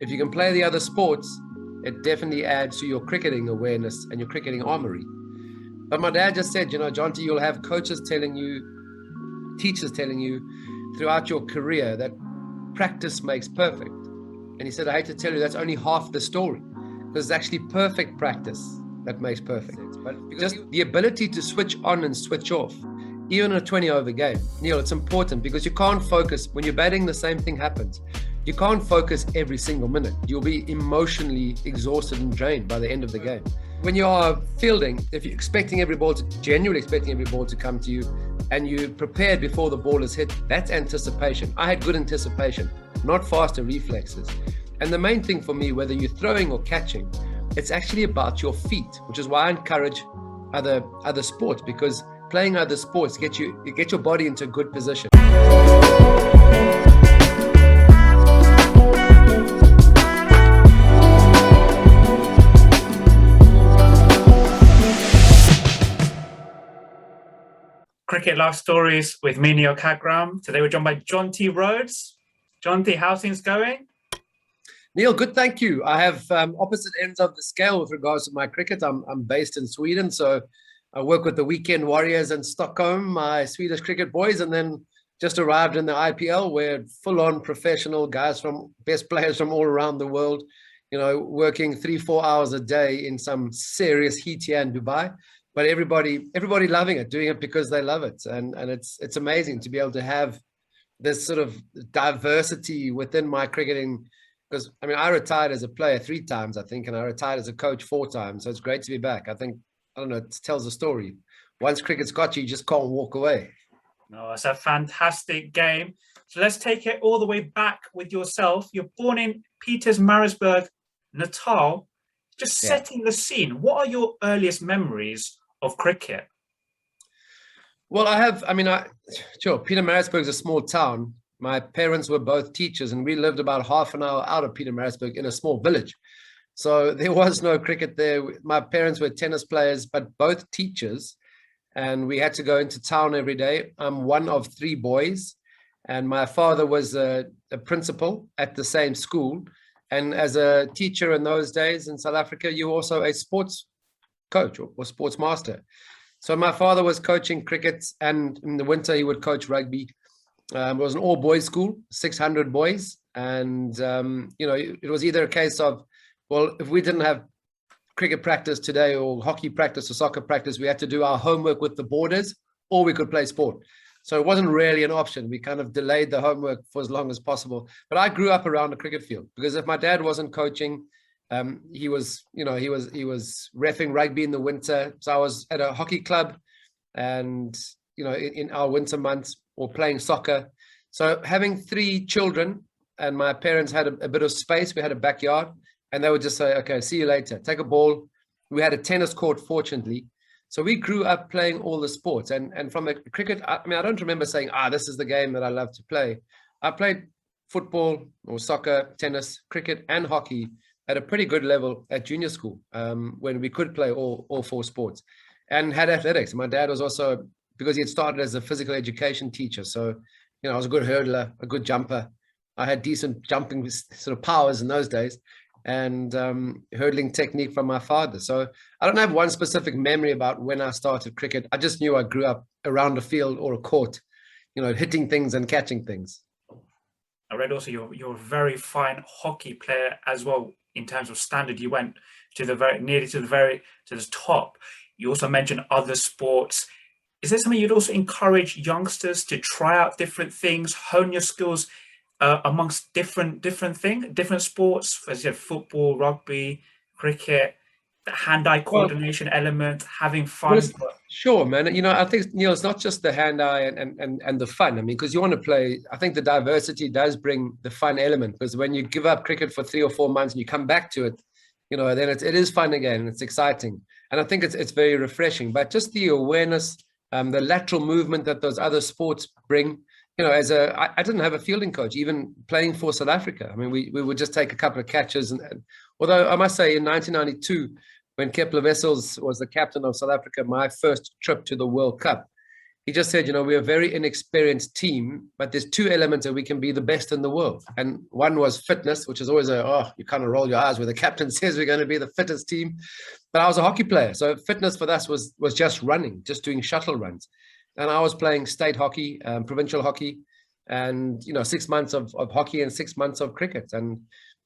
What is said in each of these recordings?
if you can play the other sports, it definitely adds to your cricketing awareness and your cricketing armory. But my dad just said, Jonty, you'll have coaches telling you, teachers telling you throughout your career that practice makes perfect. And he said, I hate to tell you, that's only half the story, because it's actually perfect practice that makes perfect. But just the ability to switch on and switch off, even in a 20-over game, Neel, it's important, because you can't focus. When you're batting, the same thing happens. You can't focus every single minute. You'll be emotionally exhausted and drained by the end of the game. When you are fielding, if you're genuinely expecting every ball to come to you, and you prepared before the ball is hit, that's anticipation. I had good anticipation, not faster reflexes. And the main thing for me, whether you're throwing or catching, it's actually about your feet, which is why I encourage other sports, because playing other sports get your body into a good position. Cricket Life Stories with me, Neel Khagram. Today we're joined by Jonty Rhodes. Jonty, how's things going? Neel, good, thank you. I have opposite ends of the scale with regards to my cricket. I'm based in Sweden, so I work with the Weekend Warriors in Stockholm, my Swedish cricket boys, and then just arrived in the IPL, where full-on professional guys best players from all around the world, working 3-4 hours a day in some serious heat here in Dubai. But everybody loving it, doing it because they love it. And it's amazing to be able to have this sort of diversity within my cricketing, because I retired as a player 3 times, I think, and I retired as a coach 4 times. So it's great to be back. I don't know, it tells a story. Once cricket's got you, you just can't walk away. No, it's a fantastic game. So let's take it all the way back with yourself. You're born in Pietermaritzburg, Natal. Just setting the scene. What are your earliest memories of cricket? Well, sure, Pietermaritzburg is a small town. My parents were both teachers, and we lived about half an hour out of Pietermaritzburg in a small village. So there was no cricket there. My parents were tennis players, but both teachers, and we had to go into town every day. I'm one of 3 boys, and my father was a principal at the same school. And as a teacher in those days in South Africa, you were also a sports coach or sports master. So my father was coaching cricket, and in the winter he would coach rugby. It was an all-boys school, 600 boys. And, it was either a case of, well, if we didn't have cricket practice today or hockey practice or soccer practice, we had to do our homework with the boarders, or we could play sport. So it wasn't really an option. We kind of delayed the homework for as long as possible. But I grew up around a cricket field, because if my dad wasn't coaching, he was reffing rugby in the winter. So I was at a hockey club, and in our winter months, or playing soccer. So having 3 children, and my parents had a bit of space. We had a backyard, and they would just say, "Okay, see you later. Take a ball." We had a tennis court, fortunately. So we grew up playing all the sports. And from the cricket, I don't remember saying, this is the game that I love to play. I played football or soccer, tennis, cricket, and hockey at a pretty good level at junior school, when we could play all 4 sports, and had athletics. My dad was also, because he had started as a physical education teacher. So, I was a good hurdler, a good jumper. I had decent jumping sort of powers in those days, and hurdling technique from my father. So I don't have one specific memory about when I started cricket. I just knew I grew up around a field or a court, hitting things and catching things. I read also you're a very fine hockey player as well. In terms of standard, you went to the the top. You also mentioned other sports. Is there something you'd also encourage youngsters to try out different things, hone your skills amongst different things, different sports, as you said, football, rugby, cricket, the hand-eye coordination element, having fun? Sure, man. I think, Neel, it's not just the hand-eye and the fun. Because you want to play. I think the diversity does bring the fun element, because when you give up cricket for 3 or 4 months and you come back to it, then it is fun again. It's exciting, and I think it's very refreshing. But just the awareness, the lateral movement that those other sports bring. I didn't have a fielding coach, even playing for South Africa. We would just take a couple of catches. And although I must say, in 1992, when Kepler Wessels was the captain of South Africa, my first trip to the World Cup, he just said, we're a very inexperienced team, but there's two elements that we can be the best in the world. And one was fitness, which is always you kind of roll your eyes when the captain says we're going to be the fittest team. But I was a hockey player. So fitness for us was just running, just doing shuttle runs. And I was playing state hockey, provincial hockey, and, 6 months of hockey and 6 months of cricket. And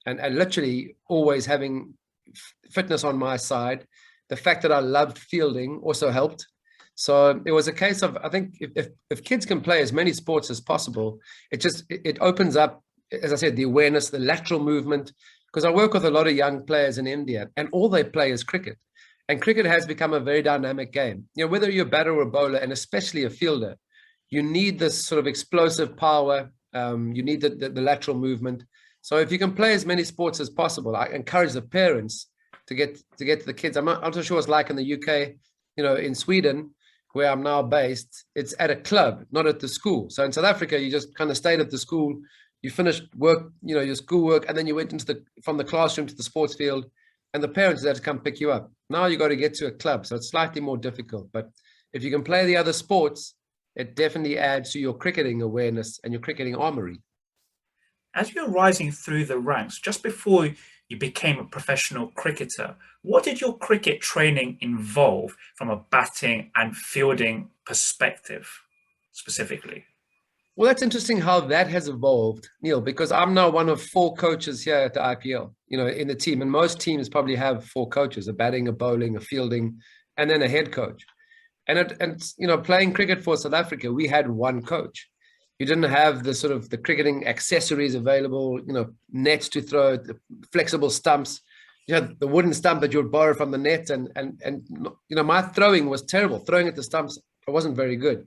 literally always having fitness on my side. The fact that I loved fielding also helped. So it was a case of, I think, if kids can play as many sports as possible, it opens up, as I said, the awareness, the lateral movement, because I work with a lot of young players in India, and all they play is cricket. And cricket has become a very dynamic game. Whether you're a batter or a bowler, and especially a fielder, you need this sort of explosive power. You need the lateral movement. So if you can play as many sports as possible, I encourage the parents to get to the kids. I'm not sure it's like in the UK, in Sweden, where I'm now based, it's at a club, not at the school. So in South Africa, you just kind of stayed at the school, you finished work, your schoolwork, and then you went from the classroom to the sports field, and the parents had to come pick you up. Now you got to get to a club, so it's slightly more difficult. But if you can play the other sports, it definitely adds to your cricketing awareness and your cricketing armory. As you're rising through the ranks, just before you became a professional cricketer, what did your cricket training involve from a batting and fielding perspective specifically? Well, that's interesting how that has evolved, Neel, because I'm now one of 4 coaches here at the IPL, in the team. And most teams probably have 4 coaches, a batting, a bowling, a fielding, and then a head coach. And playing cricket for South Africa, we had one coach. You didn't have the cricketing accessories available, nets to throw, the flexible stumps. You had the wooden stump that you would borrow from the net. And my throwing was terrible. Throwing at the stumps, I wasn't very good.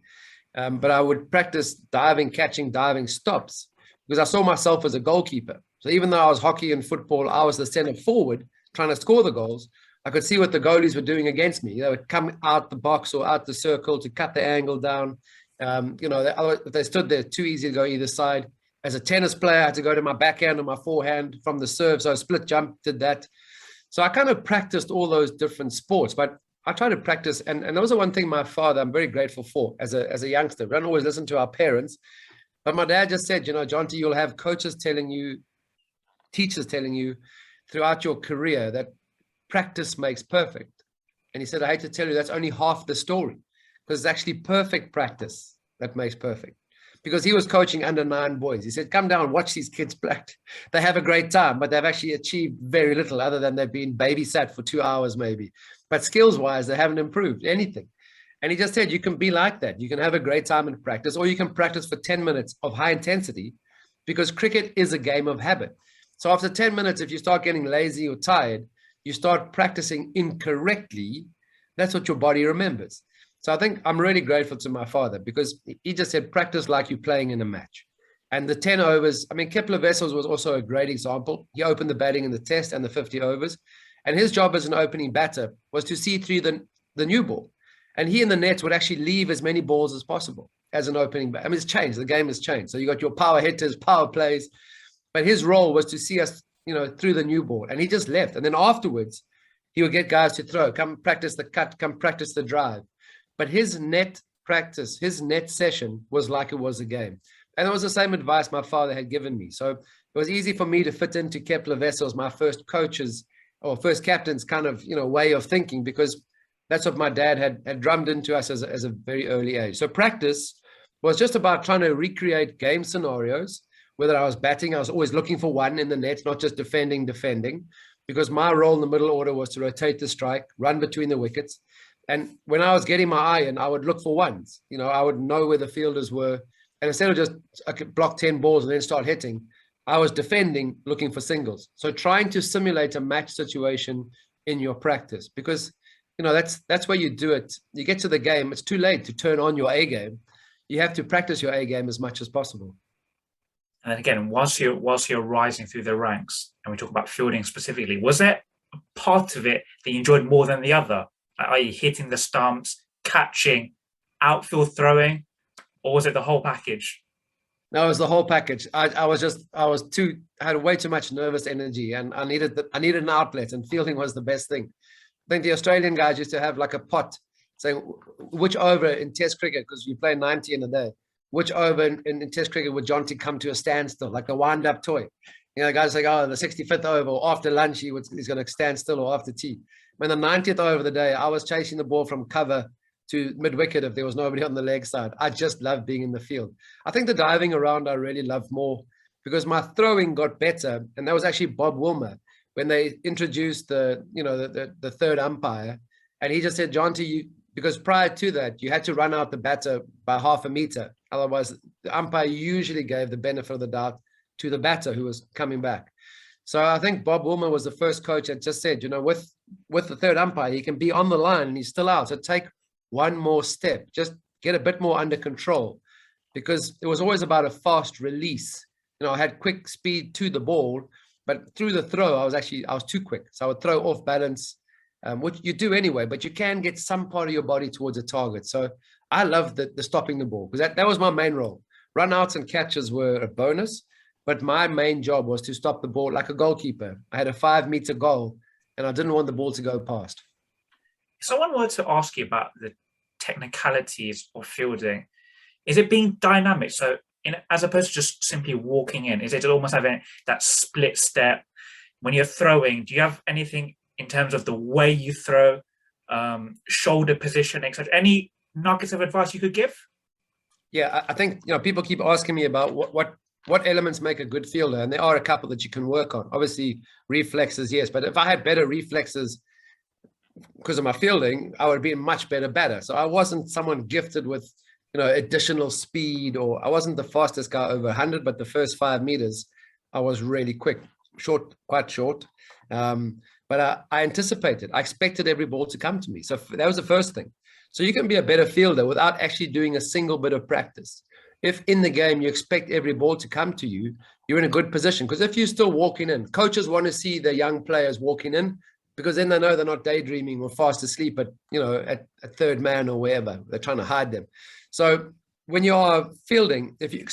But I would practice diving, catching, diving stops because I saw myself as a goalkeeper. So even though I was hockey and football, I was the center forward trying to score the goals. I could see what the goalies were doing against me. They would come out the box or out the circle to cut the angle down. If they stood there, too easy to go either side. As a tennis player, I had to go to my backhand or my forehand from the serve. So I split jump, did that. So I kind of practiced all those different sports, but I try to practice. And that was the one thing my father, I'm very grateful for as a youngster. We don't always listen to our parents, but my dad just said, Jonty, you'll have coaches telling you, teachers telling you throughout your career that practice makes perfect. And he said, I hate to tell you, that's only half the story. Because it's actually perfect practice that makes perfect. Because he was coaching under 9 boys. He said, come down, watch these kids play. They have a great time, but they've actually achieved very little other than they've been babysat for 2 hours maybe. But skills-wise, they haven't improved anything. And he just said, you can be like that. You can have a great time in practice, or you can practice for 10 minutes of high intensity, because cricket is a game of habit. So after 10 minutes, if you start getting lazy or tired, you start practicing incorrectly. That's what your body remembers. So I think I'm really grateful to my father, because he just said, practice like you're playing in a match. And the 10 overs, Kepler Wessels was also a great example. He opened the batting in the test and the 50 overs. And his job as an opening batter was to see through the new ball. And he in the nets would actually leave as many balls as possible as an opening batter. It's changed. The game has changed. So you got your power hitters, power plays. But his role was to see us, through the new ball. And he just left. And then afterwards, he would get guys to throw, come practice the cut, come practice the drive. But his net practice, his net session was like it was a game. And it was the same advice my father had given me. So it was easy for me to fit into Kepler Wessels, my first coach's or first captain's kind of, way of thinking, because that's what my dad had drummed into us as a very early age. So practice was just about trying to recreate game scenarios. Whether I was batting, I was always looking for one in the net, not just defending, because my role in the middle order was to rotate the strike, run between the wickets. And when I was getting my iron, I would look for ones. I would know where the fielders were. And instead of just I could block 10 balls and then start hitting, I was defending, looking for singles. So trying to simulate a match situation in your practice, because, that's where you do it. You get to the game, it's too late to turn on your A game. You have to practice your A game as much as possible. And then again, whilst you're rising through the ranks, and we talk about fielding specifically, was there a part of it that you enjoyed more than the other? Are you hitting the stumps, catching, outfield throwing, or was it the whole package? No, it was the whole package. I had way too much nervous energy, and I needed an outlet, and fielding was the best thing. I think the Australian guys used to have like a pot saying which over in Test cricket, because you play 90 in a day, which over in Test cricket would Jonty come to a standstill, like the wind-up toy? You know, the guys like, oh, the 65th over, or after lunch, he's going to stand still, or after tea. When the 90th over of the day, I was chasing the ball from cover to mid-wicket if there was nobody on the leg side. I just love being in the field. I think the diving around I really love more because my throwing got better, and that was actually Bob Wilmer when they introduced the third umpire, and he just said, Jonty, because prior to that, you had to run out the batter by half a meter. Otherwise, the umpire usually gave the benefit of the doubt to the batter who was coming back. So I think Bob Wilmer was the first coach that just said, with the third umpire, he can be on the line and he's still out. So take one more step, just get a bit more under control, because it was always about a fast release. I had quick speed to the ball, but through the throw, I was too quick. So I would throw off balance, which you do anyway, but you can get some part of your body towards a target. So I love the stopping the ball, because that was my main role. Run outs and catches were a bonus, but my main job was to stop the ball like a goalkeeper. I had a 5-meter goal, and I didn't want the ball to go past. If someone were to ask you about the technicalities of fielding, is it being dynamic? So as opposed to just simply walking in, is it almost having that split step? When you're throwing, do you have anything in terms of the way you throw, shoulder position, etc.? Any nuggets of advice you could give? Yeah, I think people keep asking me about what elements make a good fielder, and there are a couple that you can work on. Obviously, reflexes, yes, but if I had better reflexes because of my fielding, I would be a much better batter. So I wasn't someone gifted with additional speed, or I wasn't the fastest guy over 100, but the first 5 meters I was really quick, quite short. But I anticipated, I expected every ball to come to me. So that was the first thing. So you can be a better fielder without actually doing a single bit of practice. If in the game you expect every ball to come to you, you're in a good position. Because if you're still walking in, coaches want to see the young players walking in, because then they know they're not daydreaming or fast asleep at third man or wherever. They're trying to hide them. So when you are fielding, if you're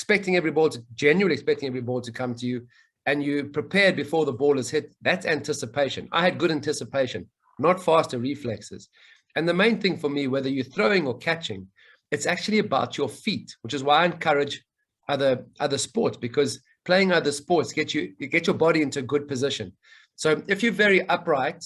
genuinely expecting every ball to come to you, and you prepared before the ball is hit, that's anticipation. I had good anticipation, not faster reflexes. And the main thing for me, whether you're throwing or catching, it's actually about your feet, which is why I encourage other sports, because playing other sports get your body into a good position. So if you're very upright,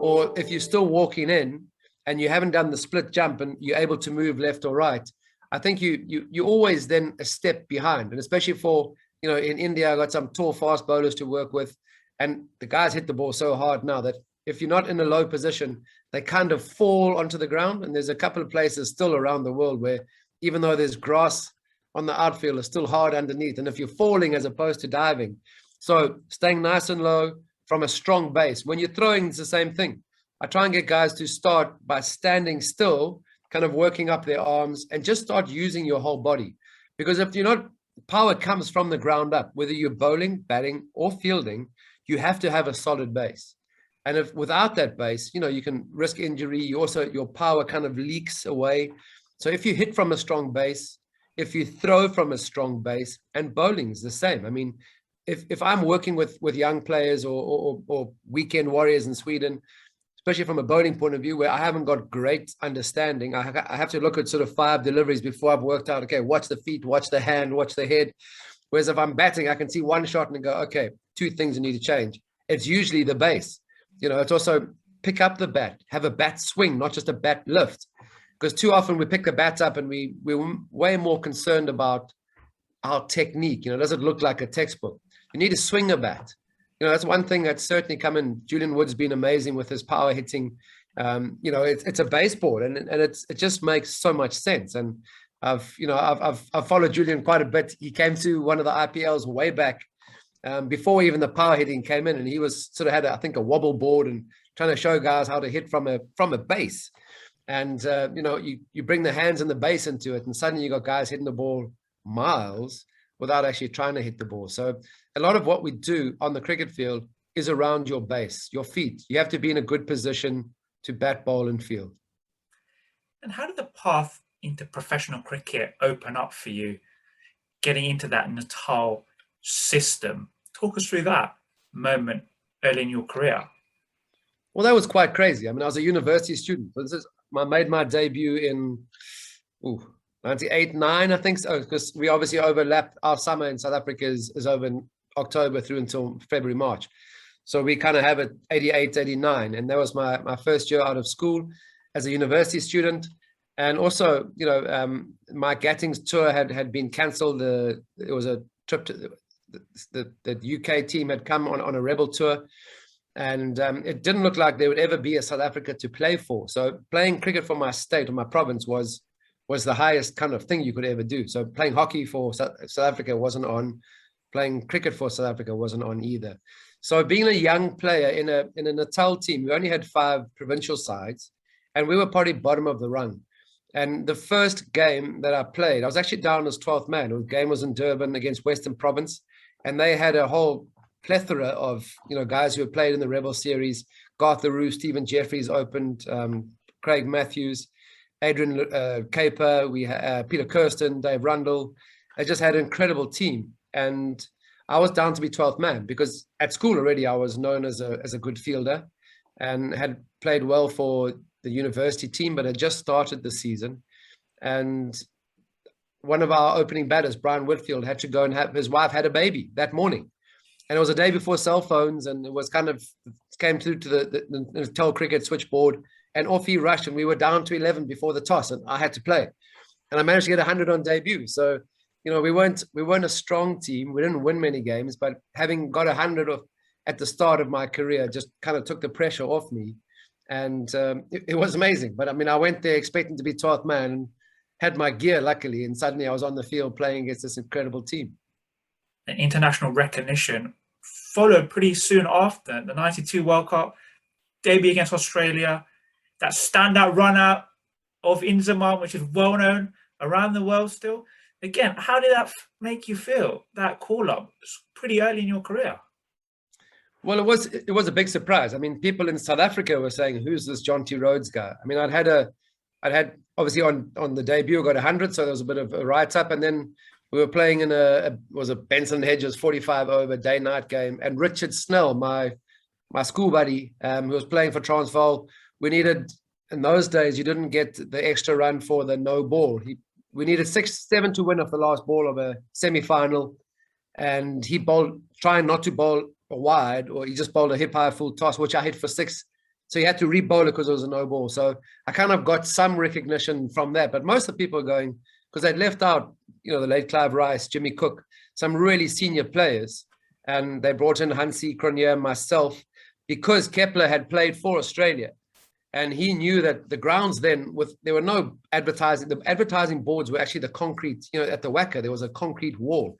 or if you're still walking in and you haven't done the split jump and you're able to move left or right, I think you always then a step behind. And especially for, in India, I got some tall, fast bowlers to work with, and the guys hit the ball so hard now that if you're not in a low position, they kind of fall onto the ground. And there's a couple of places still around the world where, even though there's grass on the outfield, it's still hard underneath. And if you're falling as opposed to diving, so staying nice and low from a strong base. When you're throwing, it's the same thing. I try and get guys to start by standing still, kind of working up their arms, and just start using your whole body. Because if you're not, power comes from the ground up, whether you're bowling, batting, or fielding, you have to have a solid base. And if without that base, you can risk injury. Your power kind of leaks away. So if you hit from a strong base, if you throw from a strong base, and bowling is the same. I mean, if I'm working with young players or weekend warriors in Sweden, especially from a bowling point of view, where I haven't got great understanding, I have to look at sort of 5 deliveries before I've worked out, okay, watch the feet, watch the hand, watch the head. Whereas if I'm batting, I can see one shot and go, okay, 2 things you need to change. It's usually the base. It's also pick up the bat, have a bat swing, not just a bat lift. Because too often we pick the bat up and we're way more concerned about our technique. Does it look like a textbook? You need to swing a bat. That's one thing that's certainly come in. Julian Wood's been amazing with his power hitting. It's a baseball, and it just makes so much sense. And I've followed Julian quite a bit. He came to one of the IPLs way back before even the power hitting came in, and he was sort of had I think a wobble board and trying to show guys how to hit from a base. And you bring the hands and the base into it, and suddenly you got guys hitting the ball miles without actually trying to hit the ball. So a lot of what we do on the cricket field is around your base, your feet. You have to be in a good position to bat, bowl, and field. And how did the path into professional cricket open up for you, getting into that Natal system? Talk us through that moment early in your career. Well, that was quite crazy. I mean, I was a university student. I made my debut in 98, 9, I think so, because we obviously overlapped. Our summer in South Africa is over in October through until February, March. So we kind of have it 88, 89. And that was my first year out of school as a university student. And also, my Gattings tour had been cancelled. It was a trip to the UK team had come on a rebel tour. And it didn't look like there would ever be a South Africa to play for. So playing cricket for my state or my province was the highest kind of thing you could ever do. So playing hockey for South Africa wasn't on. Playing cricket for South Africa wasn't on either. So being a young player in a Natal team, we only had 5 provincial sides, and we were probably bottom of the run. And the first game that I played, I was actually down as 12th man. The game was in Durban against Western Province, and they had a whole plethora of guys who had played in the Rebel series. Garth LaRue, Stephen Jeffries opened, Craig Matthews, Adrian Caper, we had Peter Kirsten, Dave Rundle. They just had an incredible team, and I was down to be 12th man because at school already I was known as a good fielder and had played well for the university team, but had just started the season. And one of our opening batters, Brian Whitfield, had to go and have his wife had a baby that morning. And it was a day before cell phones, and it was came through to the Tel cricket switchboard, and off he rushed, and we were down to 11 before the toss, and I had to play. And I managed to get 100 on debut. So, we weren't a strong team. We didn't win many games, but having got 100 at the start of my career just kind of took the pressure off me. And it was amazing. But I went there expecting to be 12th man and had my gear, luckily, and suddenly I was on the field playing against this incredible team. The international recognition followed pretty soon after the 92 World Cup, debut against Australia, that standout run out of Inzamam, which is well known around the world still. Again, how did that make you feel, that call-up? It's pretty early in your career. Well, it was a big surprise. People in South Africa were saying, "Who's this Jonty Rhodes guy?" I'd had obviously on the debut, I got 100, so there was a bit of a write-up, and then we were playing in a Benson Hedges 45 over day-night game, and Richard Snell, my school buddy, who was playing for Transvaal, we needed, in those days, you didn't get the extra run for the no ball. We needed 6-7 to win off the last ball of a semi-final, and he bowled, trying not to bowl a wide, or he just bowled a hip-high full toss, which I hit for 6. So he had to re-bowl it because it was a no ball. So I kind of got some recognition from that, but most of the people are going, because they'd left out, the late Clive Rice, Jimmy Cook, some really senior players, and they brought in Hansie, Cronje, myself, because Kepler had played for Australia. And he knew that the grounds then, there were no advertising. The advertising boards were actually the concrete, at the Wacker, there was a concrete wall.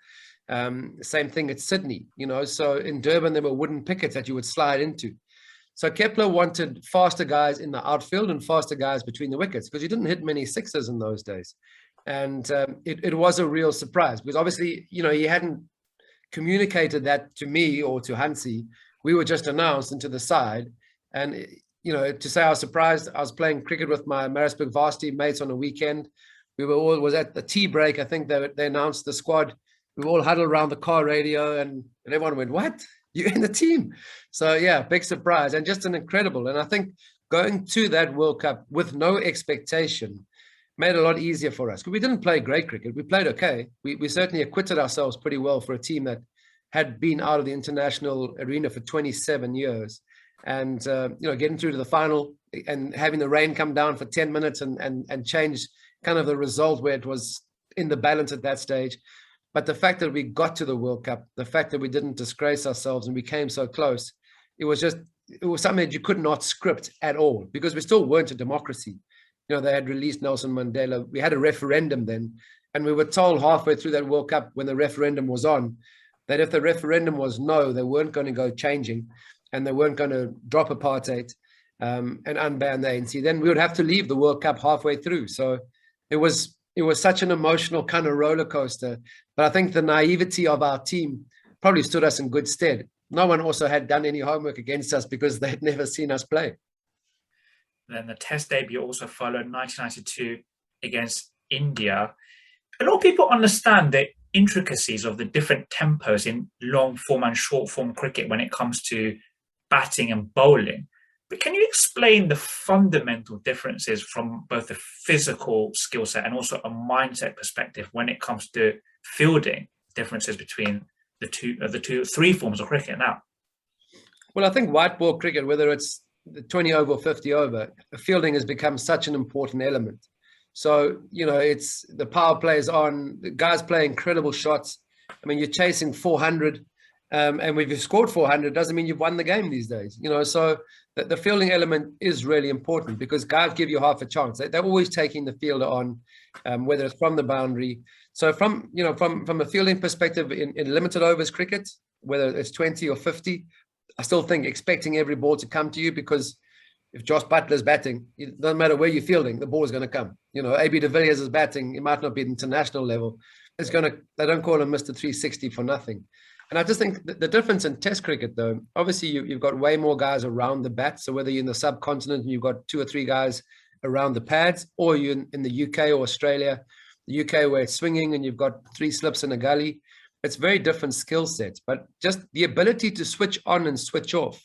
Same thing at Sydney, so in Durban, there were wooden pickets that you would slide into. So Kepler wanted faster guys in the outfield and faster guys between the wickets, because you didn't hit many sixes in those days. And it was a real surprise, because obviously, he hadn't communicated that to me or to Hansie. We were just announced into the side. And to say I was surprised, I was playing cricket with my Maritzburg varsity mates on a weekend. Was at the tea break. I think they announced the squad. We all huddled around the car radio, and everyone went, "What? You're in the team?" So yeah, big surprise, and just an incredible. And I think going to that World Cup with no expectation made it a lot easier for us. Because we didn't play great cricket. We played okay. We certainly acquitted ourselves pretty well for a team that had been out of the international arena for 27 years. And getting through to the final and having the rain come down for 10 minutes and change kind of the result where it was in the balance at that stage. But the fact that we got to the World Cup, the fact that we didn't disgrace ourselves and we came so close, it was something that you could not script at all, because we still weren't a democracy. They had released Nelson Mandela. We had a referendum then, and we were told halfway through that World Cup when the referendum was on, that if the referendum was no, they weren't going to go changing, and they weren't going to drop apartheid and unban the ANC. Then we would have to leave the World Cup halfway through. So it was such an emotional kind of roller coaster. But I think the naivety of our team probably stood us in good stead. No one also had done any homework against us because they had never seen us play. Then the Test debut also followed, 1992 against India. A lot of people understand the intricacies of the different tempos in long form and short form cricket when it comes to batting and bowling. But can you explain the fundamental differences from both the physical skill set and also a mindset perspective when it comes to fielding, differences between three forms of cricket now? Well, I think white ball cricket, whether it's the 20 over or 50 over, fielding has become such an important element. So, it's the power plays on, the guys play incredible shots. I mean, you're chasing 400, and if you've scored 400, doesn't mean you've won the game these days. So the fielding element is really important because guys give you half a chance. They're always taking the fielder on, whether it's from the boundary. So from a fielding perspective in limited overs cricket, whether it's 20 or 50, I still think expecting every ball to come to you, because if Josh Butler's batting, it doesn't matter where you're fielding, the ball is going to come. AB de Villiers is batting, it might not be at international level. They don't call him Mr. 360 for nothing. And I just think the difference in Test cricket, though, obviously you've got way more guys around the bat. So whether you're in the subcontinent and you've got 2 or 3 guys around the pads, or you're in the UK or Australia, the UK where it's swinging and you've got 3 slips in a gully, it's very different skill sets. But just the ability to switch on and switch off,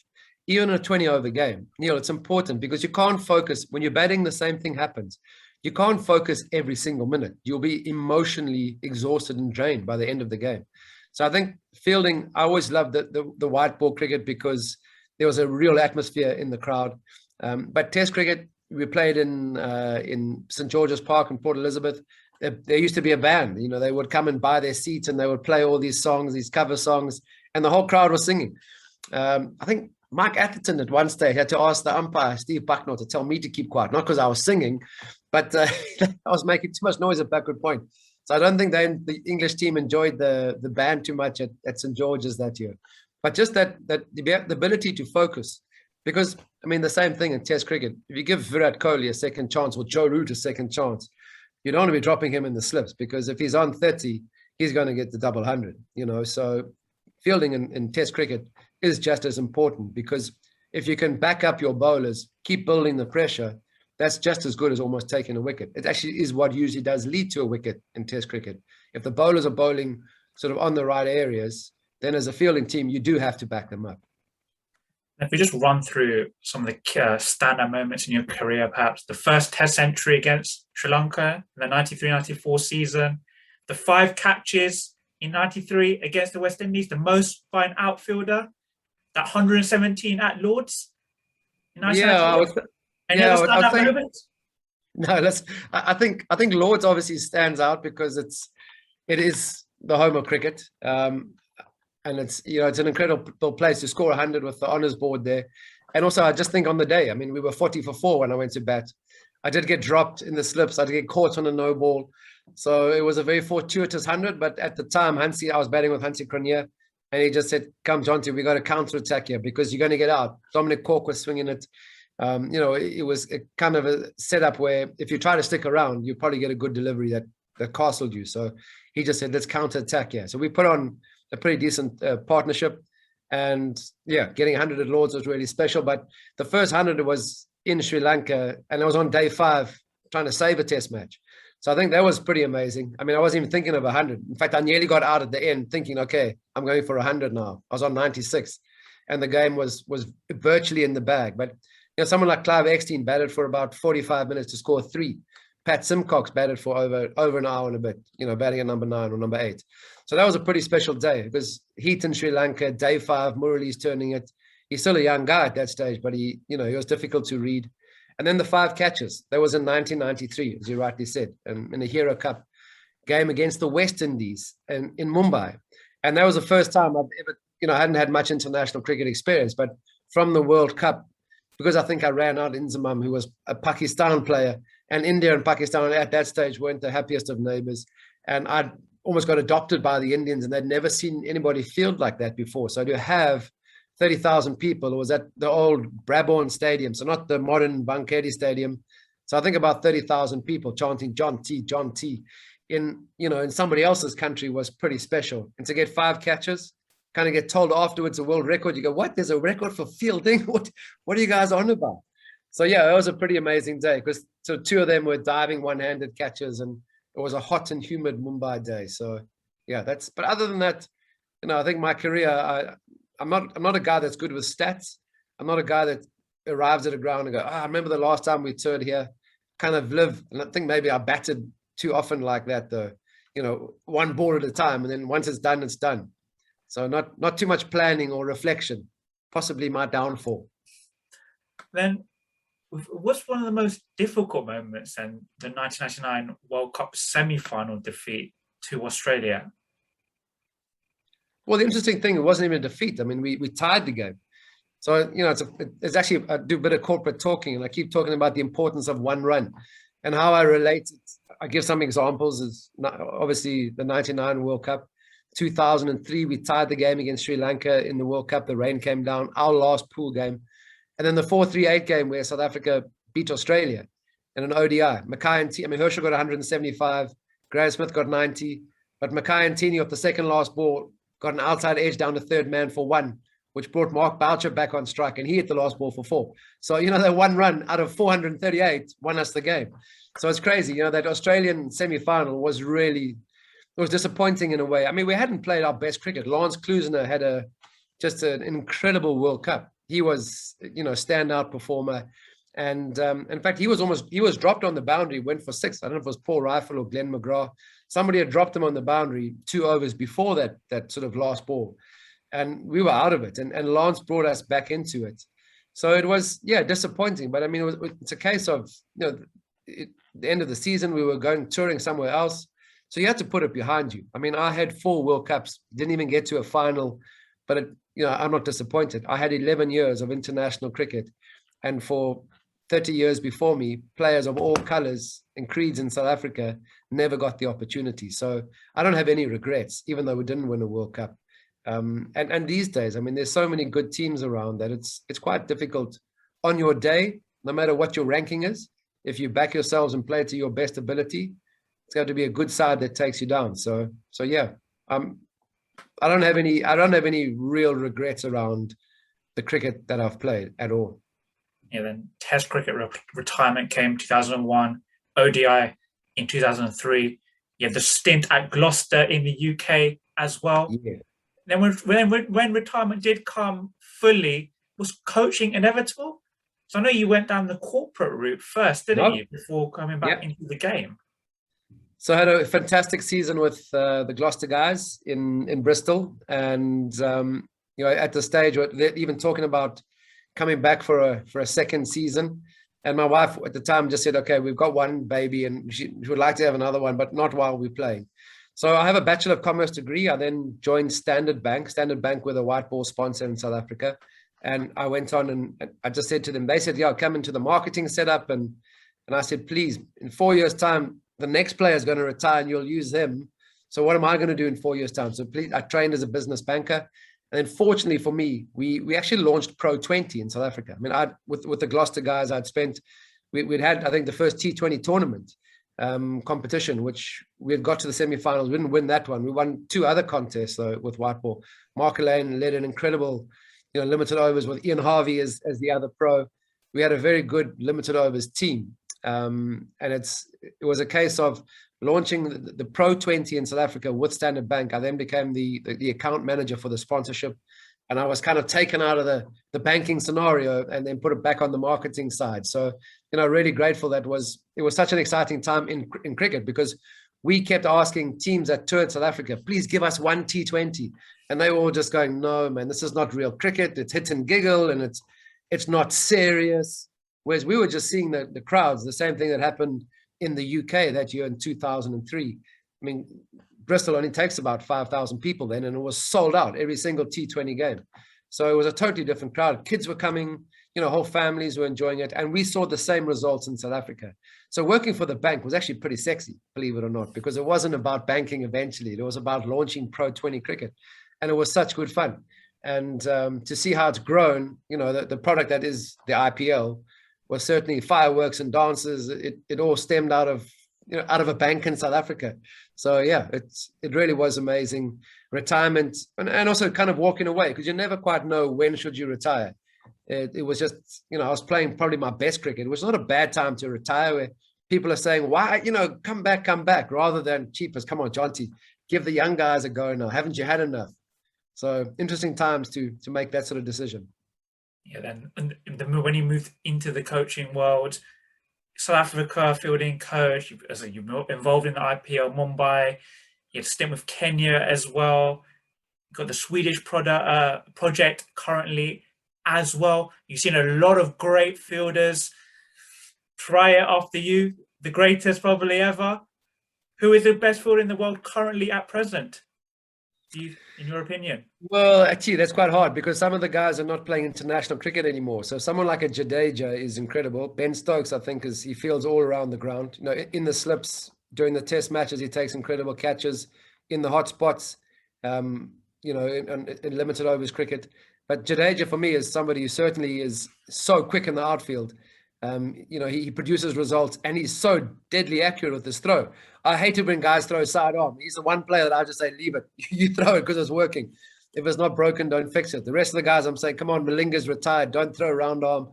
even in a 20 over game, Neel, it's important because you can't focus. When you're batting, the same thing happens. You can't focus every single minute. You'll be emotionally exhausted and drained by the end of the game. So I think fielding, I always loved the white ball cricket because there was a real atmosphere in the crowd. But Test cricket, we played in St. George's Park in Port Elizabeth. There used to be a band. They would come and buy their seats and they would play all these songs, these cover songs, and the whole crowd was singing. I think Mike Atherton at one stage had to ask the umpire, Steve Bucknell, to tell me to keep quiet, not because I was singing, but I was making too much noise at backward point. So I don't think the English team enjoyed the band too much at St. George's that year. But just that the ability to focus, because, I mean, the same thing in Test cricket. If you give Virat Kohli a second chance or Joe Root a second chance, you don't want to be dropping him in the slips, because if he's on 30, he's going to get the double 100, So fielding in Test cricket is just as important, because if you can back up your bowlers, keep building the pressure, that's just as good as almost taking a wicket. It actually is what usually does lead to a wicket in Test cricket. If the bowlers are bowling sort of on the right areas, then as a fielding team, you do have to back them up. If we just run through some of the standout moments in your career, perhaps the first Test century against Sri Lanka in the 93-94 season, the 5 catches in 93 against the West Indies, the most by an outfielder, that 117 at Lords in 1993. Any other standout moments? No, I think Lords obviously stands out because it is the home of cricket, and it's it's an incredible place to score 100 with the honours board there. And also, I just think on the day, I mean, we were 40 for 4 when I went to bat. I did get dropped in the slips. I did get caught on a no ball, so it was a very fortuitous 100. But at the time, I was batting with Hansie Cronje, and he just said, "Come, Jonty, we got a counter attack here because you're going to get out." Dominic Cork was swinging it. It was a kind of a setup where if you try to stick around, you probably get a good delivery that castled you. So he just said, let's counter attack here. So we put on a pretty decent partnership, and getting 100 at Lords was really special. But the first 100 was in Sri Lanka, and it was on day 5 trying to save a Test match. So I think that was pretty amazing. I mean, I wasn't even thinking of 100. In fact, I nearly got out at the end thinking, okay, I'm going for 100 now. I was on 96 and the game was virtually in the bag. But someone like Clive Eckstein batted for about 45 minutes to score 3. Pat Simcox batted for over an hour and a bit, batting at number 9 or number 8. So that was a pretty special day because heat in Sri Lanka, day 5, Murali's turning it. He's still a young guy at that stage, but he was difficult to read. And then the 5 catches. That was in 1993, as you rightly said, in the Hero Cup game against the West Indies in Mumbai. And that was the first time I've ever, I hadn't had much international cricket experience, but from the World Cup, because I think I ran out Inzamam, who was a Pakistan player, and India and Pakistan at that stage weren't the happiest of neighbors. And I'd almost got adopted by the Indians, and they'd never seen anybody field like that before. So to have 30,000 people, it was at the old Brabourne Stadium, so not the modern Banketti Stadium. So I think about 30,000 people chanting Jonty, Jonty in somebody else's country was pretty special. And to get 5 catches, kind of get told afterwards a world record, you go, what? There's a record for fielding? What are you guys on about? So it was a pretty amazing day because 2 of them were diving one-handed catches, and it was a hot and humid Mumbai day. So but other than that, I think my career, I'm not a guy that's good with stats. I'm not a guy that arrives at a ground and go, I remember the last time we toured here, kind of live. And I think maybe I batted too often like that, though, one ball at a time. And then once it's done, it's done. So not too much planning or reflection, possibly my downfall. Then what's one of the most difficult moments in the 1999 World Cup semi-final defeat to Australia? Well, the interesting thing, it wasn't even a defeat. I mean, we tied the game. So, it's actually, I do a bit of corporate talking, and I keep talking about the importance of one run and how I relate it. I give some examples. Is obviously the 99 World Cup, 2003, we tied the game against Sri Lanka in the World Cup. The rain came down, our last pool game. And then the 4-3-8 game where South Africa beat Australia in an ODI. Mackay and Herschel got 175, Graham Smith got 90, but Mackay and Tini off the second last ball got an outside edge down to third man for 1, which brought Mark Boucher back on strike, and he hit the last ball for 4. So, that one run out of 438 won us the game. So it's crazy, that Australian semi-final was disappointing in a way. I mean, we hadn't played our best cricket. Lance Klusener had just an incredible World Cup. He was, standout performer. And in fact, he was dropped on the boundary, went for 6. I don't know if it was Paul Rifle or Glenn McGrath. Somebody had dropped him on the boundary 2 overs before that sort of last ball. And we were out of it. And Lance brought us back into it. So it was, disappointing. But I mean, it's a case of, the end of the season, we were going touring somewhere else. So you had to put it behind you. I mean, I had 4 World Cups, didn't even get to a final, but I'm not disappointed. I had 11 years of international cricket. And for 30 years before me, players of all colors and creeds in South Africa never got the opportunity. So I don't have any regrets, even though we didn't win a World Cup. And these days, I mean, there's so many good teams around that it's quite difficult on your day, no matter what your ranking is. If you back yourselves and play to your best ability, it's going to be a good side that takes you down. So yeah, I don't have any real regrets around the cricket that I've played at all. Yeah, then Test cricket retirement came 2001, ODI in 2003. You had the stint at Gloucester in the UK as well. Yeah. Then when retirement did come fully, was coaching inevitable? So I know you went down the corporate route first, didn't you, before coming back into the game? So I had a fantastic season with the Gloucester guys in Bristol, and at the stage where they're even talking about coming back for a second season. And my wife at the time just said, okay, we've got one baby and she would like to have another one, but not while we're playing. So I have a Bachelor of Commerce degree. I then joined Standard Bank. Standard Bank were the white ball sponsor in South Africa. And I went on and I just said to them, they said, yeah, come into the marketing setup. And I said, please, in 4 years' time, the next player is going to retire and you'll use them. So what am I going to do in 4 years' time? So please, I trained as a business banker. And then fortunately for me, we actually launched Pro 20 in South Africa. I mean, with the Gloucester guys, we'd had, I think, the first T20 tournament competition, which we had got to the semi-finals. We didn't win that one. We won 2 other contests though with white ball. Mark Lane led an incredible, limited overs with Ian Harvey as the other pro. We had a very good limited overs team. And it was a case of launching the Pro 20 in South Africa with Standard Bank. I then became the account manager for the sponsorship. And I was kind of taken out of the banking scenario and then put it back on the marketing side. So, really grateful it was such an exciting time in cricket, because we kept asking teams that toured South Africa, please give us one T20. And they were all just going, no, man, this is not real cricket. It's hit and giggle and it's not serious. Whereas we were just seeing the crowds, the same thing that happened in the UK that year in 2003. I mean, Bristol only takes about 5,000 people then, and it was sold out every single T20 game. So it was a totally different crowd. Kids were coming, whole families were enjoying it. And we saw the same results in South Africa. So working for the bank was actually pretty sexy, believe it or not, because it wasn't about banking eventually. It was about launching Pro 20 cricket. And it was such good fun. And to see how it's grown, the product that is the IPL was certainly fireworks and dances. It all stemmed out of a bank in South Africa. So yeah, it really was amazing. Retirement and also kind of walking away, because you never quite know when should you retire. It was just, I was playing probably my best cricket. It was not a bad time to retire, where people are saying, why, come back, rather than cheapers. Come on, Jonty, give the young guys a go now. Haven't you had enough? So interesting times to make that sort of decision. Yeah, then when you moved into the coaching world, South Africa fielding coach, as you're involved in the IPL Mumbai, you had a stint with Kenya as well. You've got the Swedish project currently as well. You've seen a lot of great fielders try it after you, the greatest probably ever. Who is the best fielder in the world currently at present, in your opinion? Well, actually, that's quite hard because some of the guys are not playing international cricket anymore. So someone like a Jadeja is incredible. Ben Stokes, I think, he fields all around the ground. You know, in the slips during the Test matches, he takes incredible catches in the hot spots. You know, in limited overs cricket. But Jadeja for me is somebody who certainly is so quick in the outfield. You know, he produces results and he's so deadly accurate with his throw. I hate it when guys throw sidearm. He's the one player that I just say, leave it. You throw it because it's working. If it's not broken, don't fix it. The rest of the guys, I'm saying, come on, Malinga's retired. Don't throw round arm.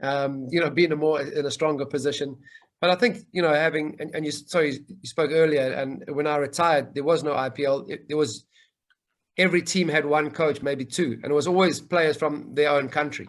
You know, be in a stronger position. But I think, you know, having, and you spoke earlier, and when I retired, there was no IPL. There was, every team had one coach, maybe two, and it was always players from their own country.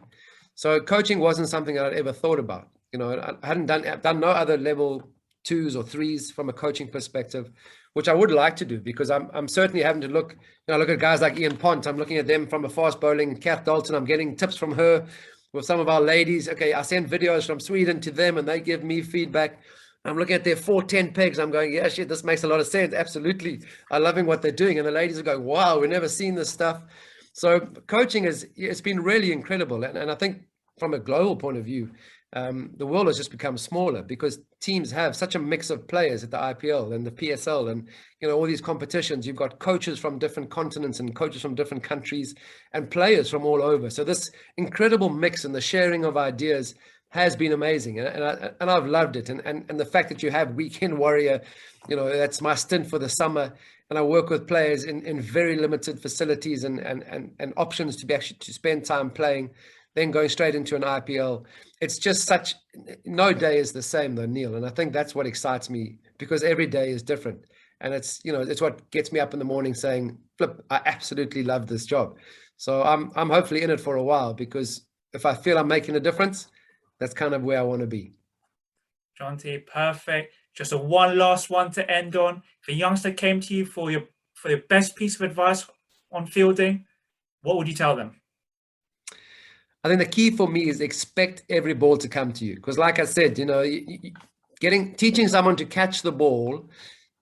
So coaching wasn't something that I'd ever thought about. You know, I hadn't done no other level 2s or 3s from a coaching perspective, which I would like to do, because I'm certainly having to look, you know, look at guys like Ian Pont. I'm looking at them from a fast bowling. Kath Dalton, I'm getting tips from her with some of our ladies. Okay, I send videos from Sweden to them and they give me feedback. I'm looking at their 410 pegs. I'm going, yeah, shit, this makes a lot of sense. Absolutely. I'm loving what they're doing. And the ladies are going, wow, we've never seen this stuff. So coaching it's been really incredible. And I think from a global point of view, the world has just become smaller because teams have such a mix of players at the IPL and the PSL and, you know, all these competitions. You've got coaches from different continents and coaches from different countries and players from all over. So this incredible mix and the sharing of ideas has been amazing, and I've loved it. And the fact that you have Weekend Warrior, you know, that's my stint for the summer, and I work with players in very limited facilities and options to be actually to spend time playing, then going straight into an IPL. It's just such, no day is the same though, Neil. And I think that's what excites me, because every day is different. And it's, you know, it's what gets me up in the morning saying, flip, I absolutely love this job. So I'm hopefully in it for a while, because if I feel I'm making a difference, that's kind of where I want to be. Jonty, perfect. Just a one last one to end on. If a youngster came to you for your best piece of advice on fielding, what would you tell them? I think the key for me is expect every ball to come to you. Because like I said, you know, teaching someone to catch the ball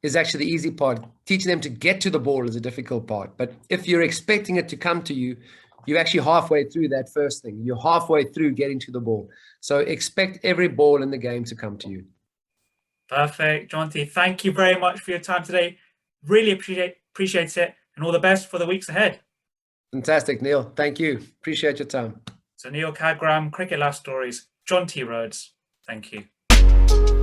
is actually the easy part. Teaching them to get to the ball is a difficult part. But if you're expecting it to come to you, you're actually halfway through that first thing. You're halfway through getting to the ball. So expect every ball in the game to come to you. Perfect. Jonty, thank you very much for your time today. Really appreciate it. And all the best for the weeks ahead. Fantastic, Neil. Thank you. Appreciate your time. So Neel Khagram, Cricket Life Stories, Jonty Rhodes. Thank you.